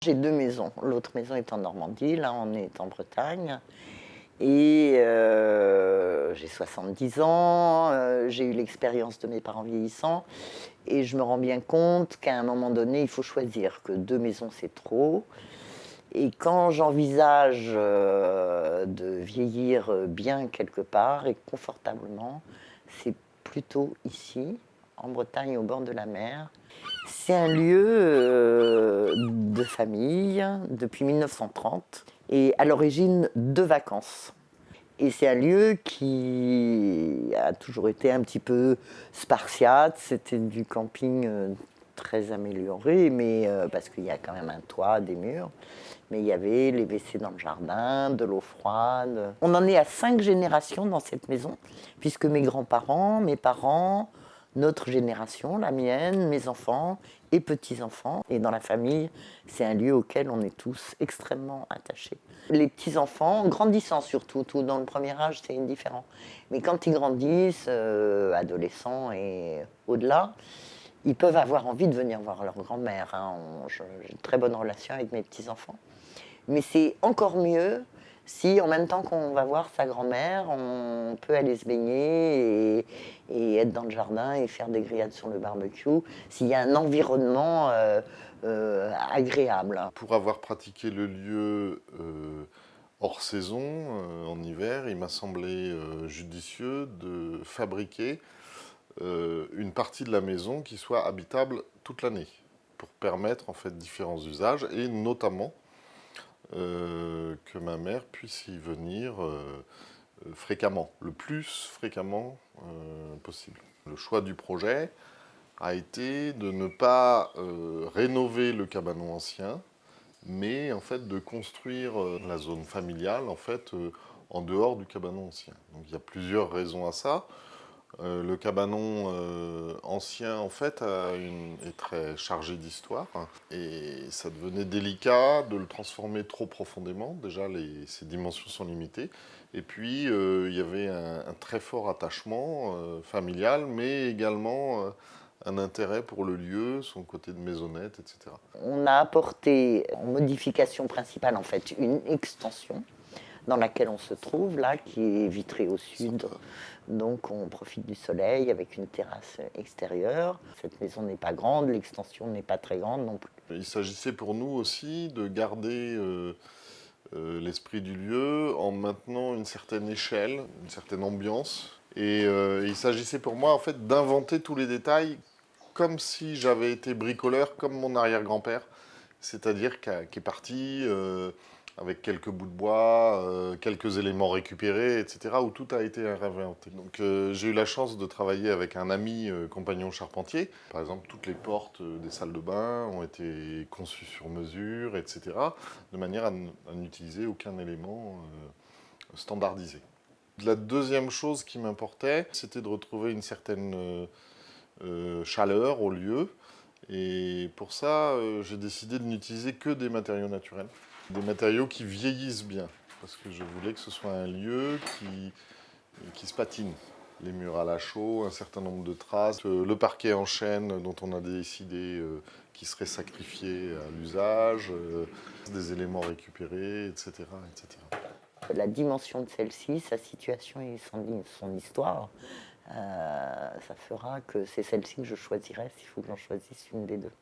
J'ai 2 maisons. L'autre maison est en Normandie, là on est en Bretagne. Et j'ai 70 ans, j'ai eu l'expérience de mes parents vieillissants et je me rends bien compte qu'à un moment donné, il faut choisir, que 2 maisons c'est trop. Et quand j'envisage de vieillir bien quelque part et confortablement, c'est plutôt ici, en Bretagne, au bord de la mer. C'est un lieu de famille depuis 1930 et à l'origine de vacances. Et c'est un lieu qui a toujours été un petit peu spartiate. C'était du camping très amélioré, mais parce qu'il y a quand même un toit, des murs. Mais il y avait les WC dans le jardin, de l'eau froide. On en est à 5 générations dans cette maison, puisque mes grands-parents, mes parents, notre génération, la mienne, mes enfants et petits-enfants. Et dans la famille, c'est un lieu auquel on est tous extrêmement attachés. Les petits-enfants, grandissant surtout, tout dans le premier âge, c'est indifférent. Mais quand ils grandissent, adolescents et au-delà, ils peuvent avoir envie de venir voir leur grand-mère. Hein. J'ai une très bonne relation avec mes petits-enfants. Mais c'est encore mieux si, en même temps qu'on va voir sa grand-mère, on peut aller se baigner et être dans le jardin et faire des grillades sur le barbecue, s'il y a un environnement agréable. Pour avoir pratiqué le lieu hors saison, en hiver, il m'a semblé judicieux de fabriquer une partie de la maison qui soit habitable toute l'année, pour permettre en fait différents usages, et notamment que ma mère puisse y venir fréquemment, le plus fréquemment possible. Le choix du projet a été de ne pas rénover le cabanon ancien, mais en fait de construire la zone familiale en fait en dehors du cabanon ancien. Donc il y a plusieurs raisons à ça. Le cabanon ancien en fait est très chargé d'histoire et ça devenait délicat de le transformer trop profondément. Déjà ses dimensions sont limitées et puis il y avait un très fort attachement familial, mais également un intérêt pour le lieu, son côté de maisonnette, etc. On a apporté en modification principale en fait une extension dans laquelle on se trouve là, qui est vitrée au sud. Donc on profite du soleil avec une terrasse extérieure. Cette maison n'est pas grande, l'extension n'est pas très grande non plus. Il s'agissait pour nous aussi de garder l'esprit du lieu en maintenant une certaine échelle, une certaine ambiance. Et il s'agissait pour moi en fait d'inventer tous les détails comme si j'avais été bricoleur comme mon arrière-grand-père, c'est-à-dire qui est parti avec quelques bouts de bois, quelques éléments récupérés, etc., où tout a été réinventé. Donc j'ai eu la chance de travailler avec un ami compagnon charpentier. Par exemple, toutes les portes des salles de bain ont été conçues sur mesure, etc., de manière à n'utiliser aucun élément standardisé. La deuxième chose qui m'importait, c'était de retrouver une certaine chaleur au lieu. Et pour ça, j'ai décidé de n'utiliser que des matériaux naturels. Des matériaux qui vieillissent bien. Parce que je voulais que ce soit un lieu qui se patine. Les murs à la chaux, un certain nombre de traces, le parquet en chêne dont on a décidé qui serait sacrifié à l'usage, des éléments récupérés, etc., etc. La dimension de celle-ci, sa situation et son histoire, ça fera que c'est celle-ci que je choisirai s'il faut que j'en choisisse une des deux.